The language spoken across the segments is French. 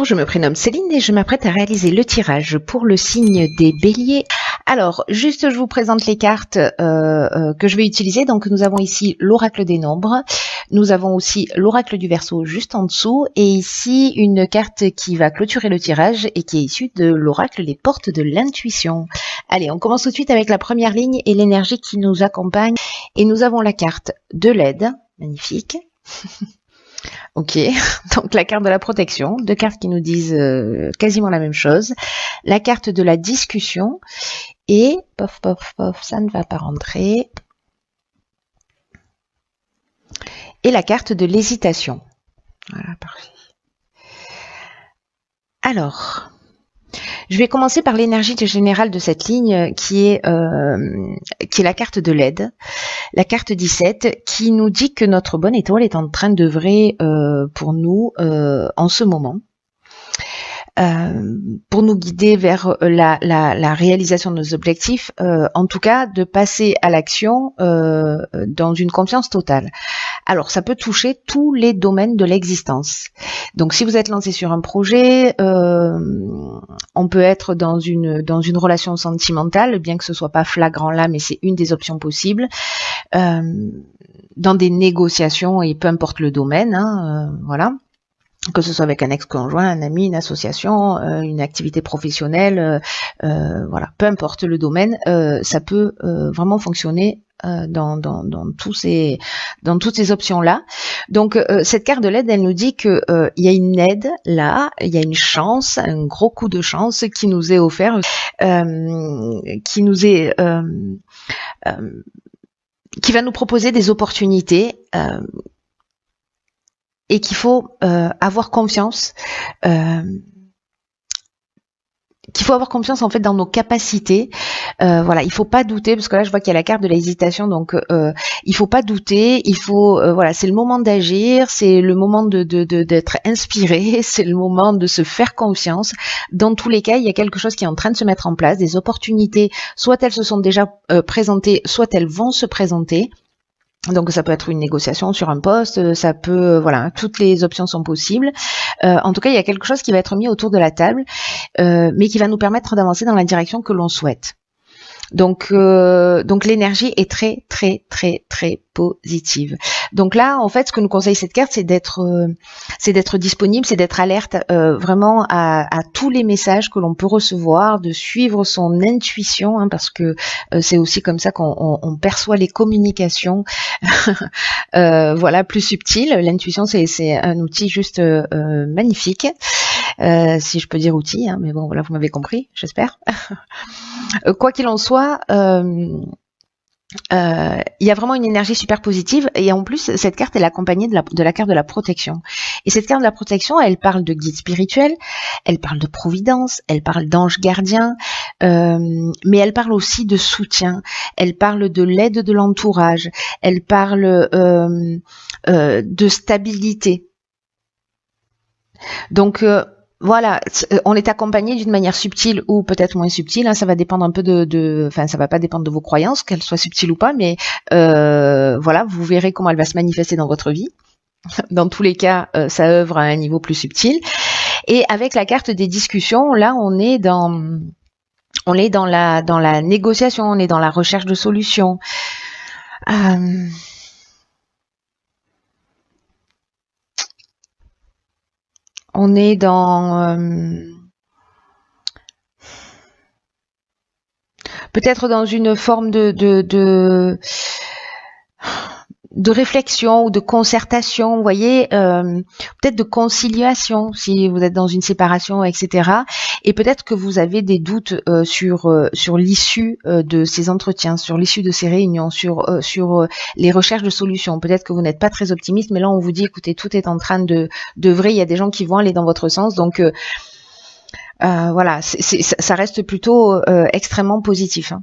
Je me prénomme Céline et je m'apprête à réaliser le tirage pour le signe des béliers. Alors, juste je vous présente les cartes que je vais utiliser. Donc nous avons ici l'oracle des nombres, nous avons aussi l'oracle du Verseau juste en dessous, et ici une carte qui va clôturer le tirage et qui est issue de l'oracle des portes de l'intuition. Allez, on commence tout de suite avec la première ligne et l'énergie qui nous accompagne. Et nous avons la carte de l'aide, magnifique. Ok, donc la carte de la protection, deux cartes qui nous disent quasiment la même chose. La carte de la discussion et, pof, pof, pof, ça ne va pas rentrer. Et la carte de l'hésitation. Voilà, parfait. Alors, je vais commencer par l'énergie générale de cette ligne qui est la carte de l'aide. La carte 17 qui nous dit que notre bonne étoile est en train d'œuvrer pour nous en ce moment, pour nous guider vers la réalisation de nos objectifs, en tout cas de passer à l'action dans une confiance totale. Alors ça peut toucher tous les domaines de l'existence. Donc si vous êtes lancé sur un projet, on peut être dans une relation sentimentale, bien que ce soit pas flagrant là, mais c'est une des options possibles. Dans des négociations, et peu importe le domaine, voilà, que ce soit avec un ex-conjoint, un ami, une association, une activité professionnelle, voilà, peu importe le domaine, ça peut vraiment fonctionner dans toutes ces options là. Donc cette carte de l'aide, elle nous dit que il y a une aide là, il y a une chance, un gros coup de chance qui nous est offert, qui va nous proposer des opportunités et qu'il faut avoir confiance. Qu'il faut avoir confiance en fait dans nos capacités. Voilà, il faut pas douter, parce que là je vois qu'il y a la carte de l'hésitation, donc il faut pas douter, il faut voilà, c'est le moment d'agir, c'est le moment d'être inspiré, c'est le moment de se faire confiance. Dans tous les cas, il y a quelque chose qui est en train de se mettre en place, des opportunités, soit elles se sont déjà présentées, soit elles vont se présenter. Donc ça peut être une négociation sur un poste, ça peut, voilà, toutes les options sont possibles. En tout cas, il y a quelque chose qui va être mis autour de la table, mais qui va nous permettre d'avancer dans la direction que l'on souhaite. Donc l'énergie est très très très très positive. Donc là, en fait, ce que nous conseille cette carte, c'est d'être disponible, c'est d'être alerte vraiment à tous les messages que l'on peut recevoir, de suivre son intuition, parce que c'est aussi comme ça qu'on perçoit les communications, voilà, plus subtiles. L'intuition, c'est un outil juste magnifique, si je peux dire outil, mais bon, voilà, vous m'avez compris, j'espère. Quoi qu'il en soit, il y a vraiment une énergie super positive, et en plus cette carte est accompagnée de la carte de la protection. Et cette carte de la protection, elle parle de guide spirituel, elle parle de providence, elle parle d'ange gardien, mais elle parle aussi de soutien, elle parle de l'aide de l'entourage, elle parle de stabilité. Donc voilà, on est accompagné d'une manière subtile ou peut-être moins subtile, ça va dépendre un peu enfin ça va pas dépendre de vos croyances, qu'elles soient subtiles ou pas, mais voilà, vous verrez comment elle va se manifester dans votre vie. Dans tous les cas, ça œuvre à un niveau plus subtil. Et avec la carte des discussions, là on est dans la négociation, on est dans la recherche de solutions. On est dans peut-être dans une forme de réflexion ou de concertation, vous voyez, peut-être de conciliation si vous êtes dans une séparation, etc. Et peut-être que vous avez des doutes sur l'issue de ces entretiens, sur l'issue de ces réunions, sur les recherches de solutions. Peut-être que vous n'êtes pas très optimiste, mais là on vous dit, écoutez, tout est en train d'œuvrer, il y a des gens qui vont aller dans votre sens, donc voilà, ça reste plutôt extrêmement positif.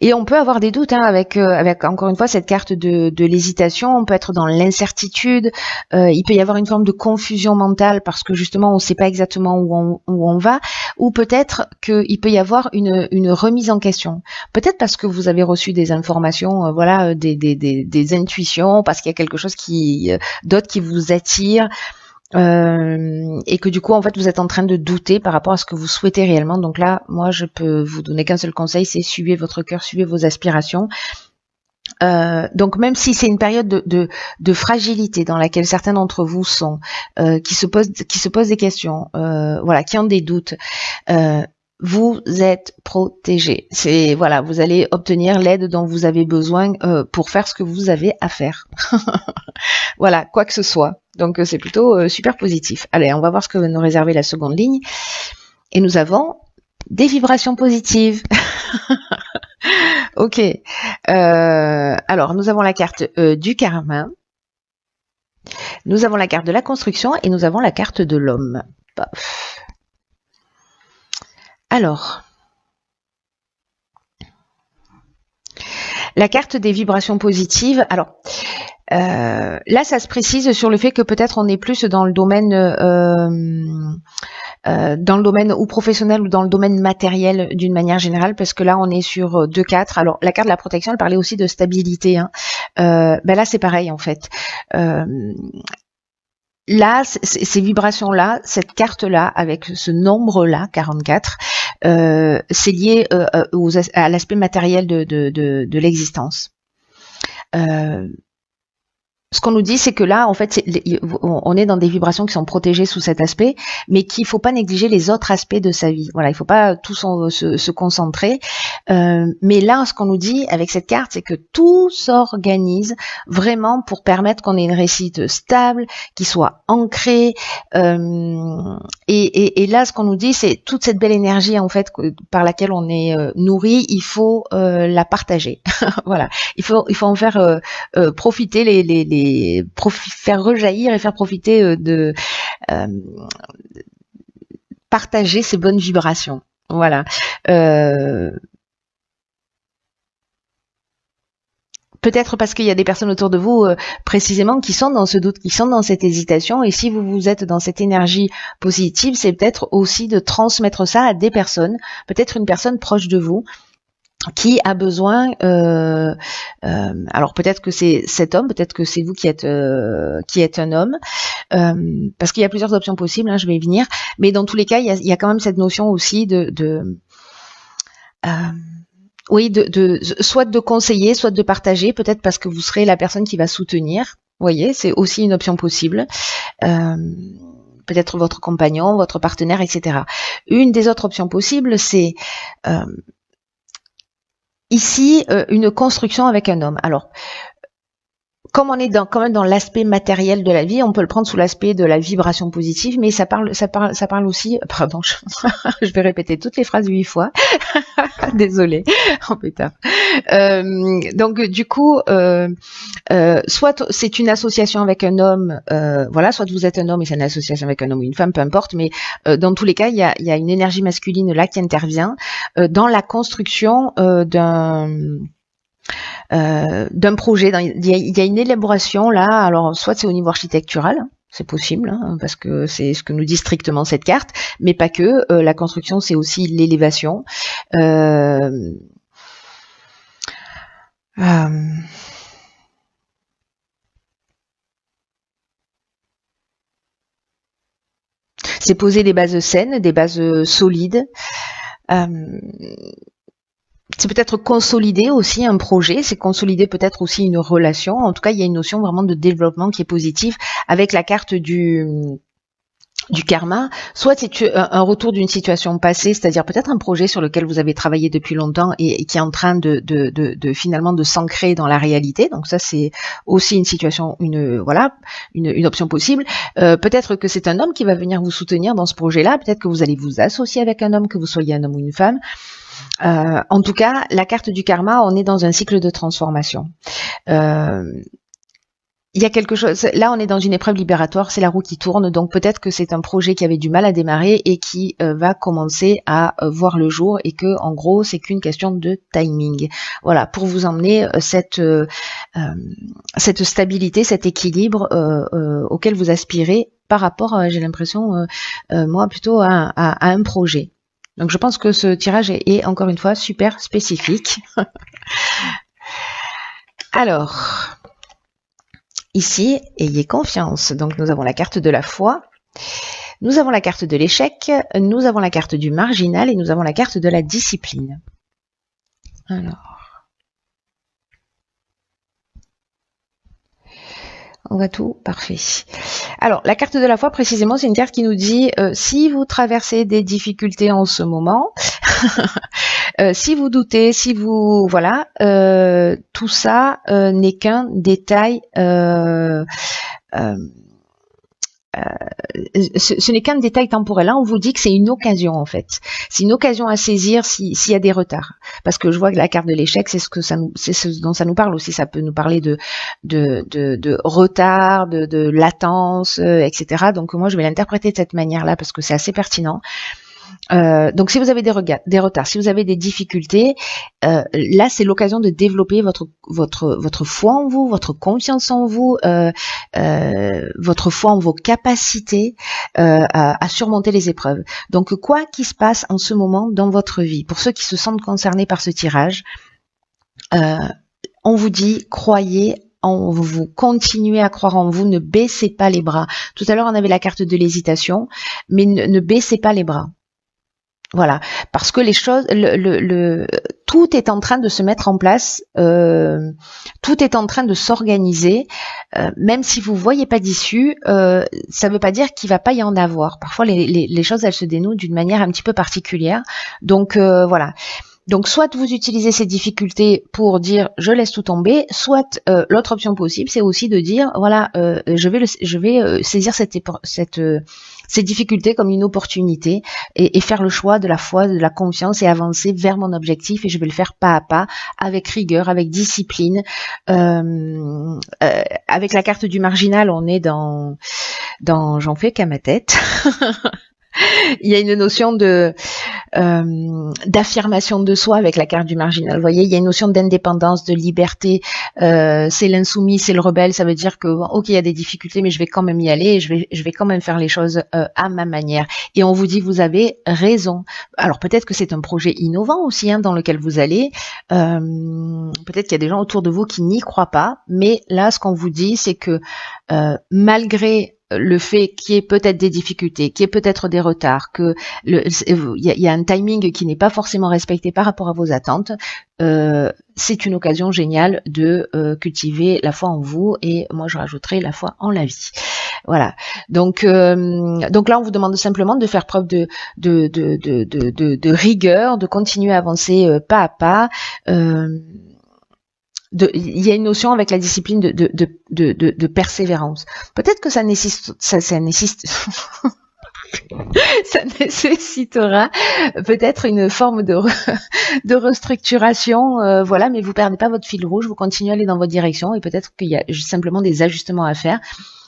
Et on peut avoir des doutes avec encore une fois cette carte de l'hésitation, on peut être dans l'incertitude, il peut y avoir une forme de confusion mentale parce que justement on ne sait pas exactement où on va, ou peut-être qu'il peut y avoir une remise en question, peut-être parce que vous avez reçu des informations, voilà, des intuitions, parce qu'il y a quelque chose d'autre qui vous attire. Et que du coup en fait vous êtes en train de douter par rapport à ce que vous souhaitez réellement. Donc là, moi je peux vous donner qu'un seul conseil, c'est suivez votre cœur, suivez vos aspirations. Donc même si c'est une période de fragilité dans laquelle certains d'entre vous sont, qui se posent des questions, voilà, qui ont des doutes, vous êtes protégés. C'est voilà, vous allez obtenir l'aide dont vous avez besoin pour faire ce que vous avez à faire. Voilà, quoi que ce soit. Donc c'est plutôt super positif. Allez, on va voir ce que va nous réserver la seconde ligne. Et nous avons des vibrations positives. Ok. Alors, nous avons la carte du karma. Nous avons la carte de la construction et nous avons la carte de l'homme. Alors, la carte des vibrations positives. Alors, là, ça se précise sur le fait que peut-être on est plus dans le domaine ou professionnel ou dans le domaine matériel d'une manière générale, parce que là on est sur 2-4. Alors la carte de la protection, elle parlait aussi de stabilité, hein. Ben là c'est pareil en fait. Là, ces vibrations-là, cette carte-là, avec ce nombre-là, 44, c'est lié à l'aspect matériel de l'existence. Ce qu'on nous dit, c'est que là, en fait, on est dans des vibrations qui sont protégées sous cet aspect, mais qu'il faut pas négliger les autres aspects de sa vie. Voilà, il faut pas tout se concentrer. Mais là, ce qu'on nous dit avec cette carte, c'est que tout s'organise vraiment pour permettre qu'on ait une réussite stable, qui soit ancrée. Et là, ce qu'on nous dit, c'est toute cette belle énergie, en fait, par laquelle on est nourri, il faut la partager. Voilà, il faut en faire profiter faire rejaillir et faire profiter partager ces bonnes vibrations. Voilà. Peut-être parce qu'il y a des personnes autour de vous précisément qui sont dans ce doute, qui sont dans cette hésitation, et si vous êtes dans cette énergie positive, c'est peut-être aussi de transmettre ça à des personnes, peut-être une personne proche de vous, qui a besoin, alors peut-être que c'est cet homme, peut-être que c'est vous qui êtes un homme, parce qu'il y a plusieurs options possibles, hein, je vais y venir, mais dans tous les cas, il y a quand même cette notion aussi soit de conseiller, soit de partager, peut-être parce que vous serez la personne qui va soutenir. Vous voyez, c'est aussi une option possible. Peut-être votre compagnon, votre partenaire, etc. Une des autres options possibles, c'est ici, une construction avec un homme. Alors, comme on est quand même dans l'aspect matériel de la vie, on peut le prendre sous l'aspect de la vibration positive, mais ça parle aussi, pardon, je vais répéter toutes les phrases 8 fois. Désolée, en pétard. Donc du coup, soit c'est une association avec un homme, voilà, soit vous êtes un homme et c'est une association avec un homme ou une femme, peu importe, mais dans tous les cas, il y a une énergie masculine là qui intervient dans la construction d'un projet. Il y a une élaboration là, alors soit c'est au niveau architectural, c'est possible, hein, parce que c'est ce que nous dit strictement cette carte, mais pas que. La construction, c'est aussi l'élévation. C'est poser des bases saines, des bases solides. C'est peut-être consolider aussi un projet, c'est consolider peut-être aussi une relation. En tout cas, il y a une notion vraiment de développement qui est positive avec la carte du karma. Soit c'est un retour d'une situation passée, c'est-à-dire peut-être un projet sur lequel vous avez travaillé depuis longtemps et qui est en train de finalement de s'ancrer dans la réalité. Donc ça, c'est aussi une situation, une option possible. Peut-être que c'est un homme qui va venir vous soutenir dans ce projet-là. Peut-être que vous allez vous associer avec un homme, que vous soyez un homme ou une femme. En tout cas, la carte du karma, on est dans un cycle de transformation. Il y a quelque chose, là on est dans une épreuve libératoire, c'est la roue qui tourne, donc peut-être que c'est un projet qui avait du mal à démarrer et qui va commencer à voir le jour, et que en gros c'est qu'une question de timing. Voilà, pour vous emmener cette stabilité, cet équilibre auquel vous aspirez par rapport, j'ai l'impression, moi plutôt à un projet. Donc je pense que ce tirage est encore une fois super spécifique. Alors, Ici, ayez confiance. Donc nous avons la carte de la foi, nous avons la carte de l'échec, nous avons la carte du marginal et nous avons la carte de la discipline. Alors, on va tout, parfait. Alors, la carte de la foi, précisément, c'est une carte qui nous dit si vous traversez des difficultés en ce moment, si vous doutez, si vous... Voilà, tout ça n'est qu'un détail... ce n'est qu'un détail temporel. Là, on vous dit que c'est une occasion, en fait. C'est une occasion à saisir s'il y a des retards. Parce que je vois que la carte de l'échec, c'est ce dont ça nous parle aussi. Ça peut nous parler de retard, de latence, etc. Donc, moi, je vais l'interpréter de cette manière-là parce que c'est assez pertinent. Donc si vous avez des retards, si vous avez des difficultés, là c'est l'occasion de développer votre foi en vous, votre confiance en vous, votre foi en vos capacités à surmonter les épreuves. Donc quoi qu'il se passe en ce moment dans votre vie, pour ceux qui se sentent concernés par ce tirage, on vous dit croyez en vous, continuez à croire en vous, ne baissez pas les bras. Tout à l'heure on avait la carte de l'hésitation, mais ne baissez pas les bras. Voilà, parce que les choses, tout est en train de se mettre en place, tout est en train de s'organiser, même si vous voyez pas d'issue, ça veut pas dire qu'il va pas y en avoir. Parfois, les choses, elles se dénouent d'une manière un petit peu particulière. Donc voilà. Donc soit vous utilisez ces difficultés pour dire je laisse tout tomber, soit l'autre option possible, c'est aussi de dire voilà, je vais saisir ces difficultés comme une opportunité et faire le choix de la foi, de la confiance et avancer vers mon objectif, et je vais le faire pas à pas, avec rigueur, avec discipline. Avec la carte du marginal, on est dans j'en fais qu'à ma tête. Il y a une notion d'affirmation de soi avec la carte du marginal. Vous voyez, il y a une notion d'indépendance, de liberté. C'est l'insoumis, c'est le rebelle. Ça veut dire que ok, il y a des difficultés, mais je vais quand même y aller. Et je vais quand même faire les choses à ma manière. Et on vous dit, vous avez raison. Alors peut-être que c'est un projet innovant aussi dans lequel vous allez. Peut-être qu'il y a des gens autour de vous qui n'y croient pas. Mais là, ce qu'on vous dit, c'est que malgré le fait qu'il y ait peut-être des difficultés, qu'il y ait peut-être des retards, que il y a un timing qui n'est pas forcément respecté par rapport à vos attentes, c'est une occasion géniale de cultiver la foi en vous, et moi je rajouterai la foi en la vie. Voilà. Donc là on vous demande simplement de faire preuve de rigueur, de continuer à avancer pas à pas. Il y a une notion avec la discipline de persévérance. Peut-être que ça nécessitera peut-être une forme de restructuration, voilà, mais vous perdez pas votre fil rouge, vous continuez à aller dans votre direction, et peut-être qu'il y a simplement des ajustements à faire.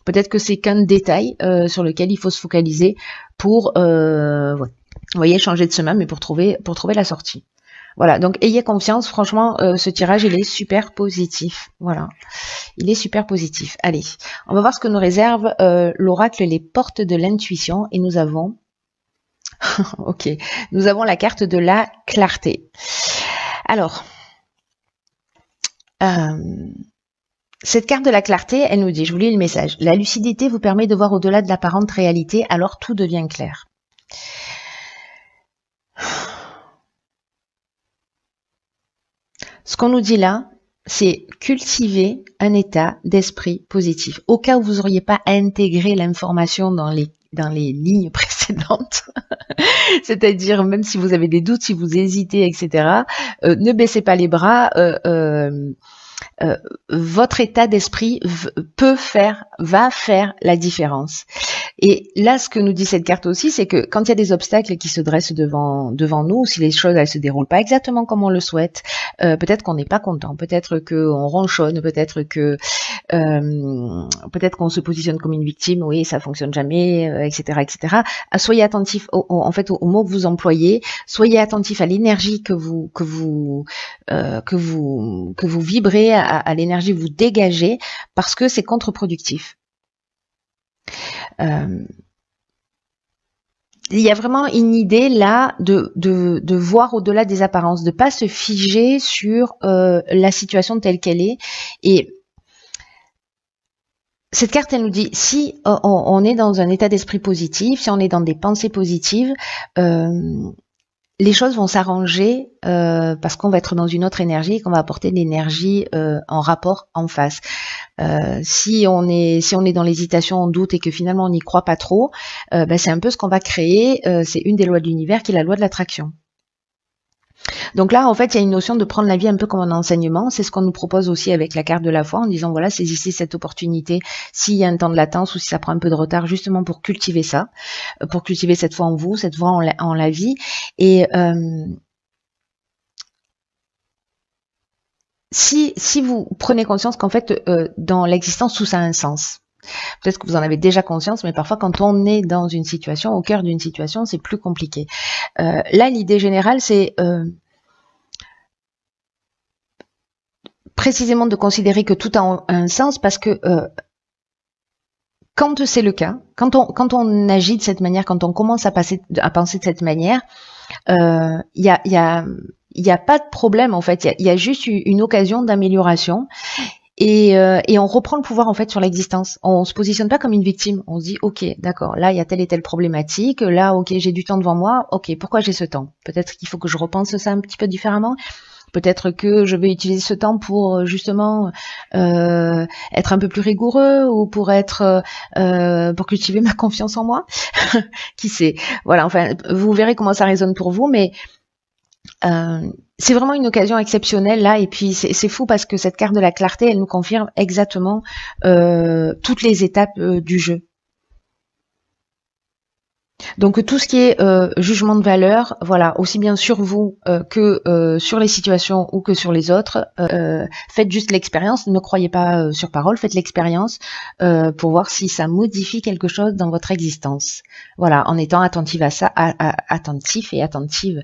Peut-être que c'est qu'un détail sur lequel il faut se focaliser pour, vous voyez, changer de chemin, mais pour trouver la sortie. Voilà, donc ayez confiance, franchement, ce tirage, il est super positif. Voilà, il est super positif. Allez, on va voir ce que nous réserve l'oracle, les portes de l'intuition, et nous avons... ok, nous avons la carte de la clarté. Alors, cette carte de la clarté, elle nous dit, je vous lis le message, la lucidité vous permet de voir au-delà de l'apparente réalité, alors tout devient clair. Ce qu'on nous dit là, c'est cultiver un état d'esprit positif. Au cas où vous n'auriez pas intégré l'information dans les lignes précédentes, c'est-à-dire même si vous avez des doutes, si vous hésitez, etc., ne baissez pas les bras. Votre état d'esprit va faire la différence. Et là, ce que nous dit cette carte aussi, c'est que quand il y a des obstacles qui se dressent devant nous, si les choses elles se déroulent pas exactement comme on le souhaite, peut-être qu'on n'est pas content, peut-être qu'on ronchonne, peut-être qu'on se positionne comme une victime, oui, ça fonctionne jamais, etc., etc. Soyez attentifs aux mots que vous employez, soyez attentifs à l'énergie que vous vibrez, à l'énergie que vous dégagez, parce que c'est contre-productif. Il y a vraiment une idée là de voir au-delà des apparences, de pas se figer sur la situation telle qu'elle est. Et Cette carte, elle nous dit, si on est dans un état d'esprit positif, si on est dans des pensées positives, les choses vont s'arranger parce qu'on va être dans une autre énergie et qu'on va apporter de l'énergie en rapport en face. Si on est dans l'hésitation, on doute et que finalement on n'y croit pas trop, c'est un peu ce qu'on va créer. C'est une des lois de l'univers qui est la loi de l'attraction. Donc là, en fait, il y a une notion de prendre la vie un peu comme un enseignement. C'est ce qu'on nous propose aussi avec la carte de la foi en disant, voilà, saisissez cette opportunité s'il y a un temps de latence ou si ça prend un peu de retard, justement pour cultiver ça, pour cultiver cette foi en vous, cette foi en la vie. Et si vous prenez conscience qu'en fait, dans l'existence, tout ça a un sens. Peut-être que vous en avez déjà conscience, mais parfois quand on est dans une situation, au cœur d'une situation, c'est plus compliqué. Là, l'idée générale, c'est précisément de considérer que tout a un sens parce que quand c'est le cas, quand on agit de cette manière, quand on commence à penser de cette manière, il y a pas de problème en fait. Il y a juste une occasion d'amélioration. Et on reprend le pouvoir en fait sur l'existence. On se positionne pas comme une victime. On se dit ok, d'accord, là il y a telle et telle problématique. Là ok, j'ai du temps devant moi. Ok, pourquoi j'ai ce temps? Peut-être qu'il faut que je repense ça un petit peu différemment. Peut-être que je vais utiliser ce temps pour justement être un peu plus rigoureux ou pour pour cultiver ma confiance en moi. Qui sait? Voilà. Enfin, vous verrez comment ça résonne pour vous, mais c'est vraiment une occasion exceptionnelle là, et puis c'est fou parce que cette carte de la clarté, elle nous confirme exactement toutes les étapes du jeu. Donc tout ce qui est jugement de valeur, voilà, aussi bien sur vous que sur les situations ou que sur les autres, faites juste l'expérience, ne croyez pas sur parole, faites l'expérience pour voir si ça modifie quelque chose dans votre existence. Voilà, en étant attentive à ça, attentif et attentive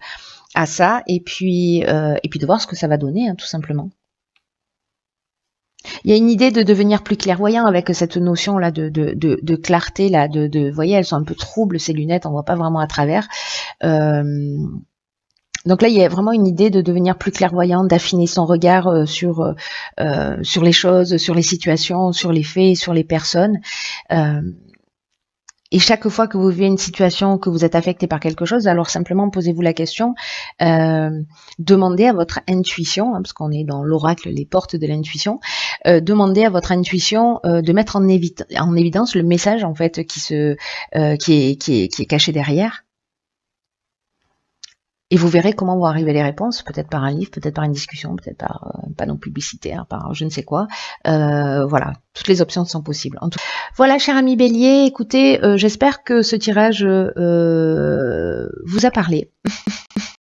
à ça, et puis de voir ce que ça va donner, hein, tout simplement. Il y a une idée de devenir plus clairvoyant avec cette notion là de clarté là, vous voyez, elles sont un peu troubles ces lunettes, on voit pas vraiment à travers. Donc là, il y a vraiment une idée de devenir plus clairvoyant, d'affiner son regard sur les choses, sur les situations, sur les faits, sur les personnes. Et chaque fois que vous vivez une situation, que vous êtes affecté par quelque chose, alors simplement posez-vous la question, demandez à votre intuition, hein, parce qu'on est dans l'oracle, les portes de l'intuition, demandez à votre intuition de mettre en évidence le message en fait qui est caché derrière. Et vous verrez comment vont arriver les réponses, peut-être par un livre, peut-être par une discussion, peut-être par un panneau publicitaire, par je ne sais quoi. Voilà, toutes les options sont possibles. En tout... Voilà, cher ami Bélier, écoutez, j'espère que ce tirage vous a parlé.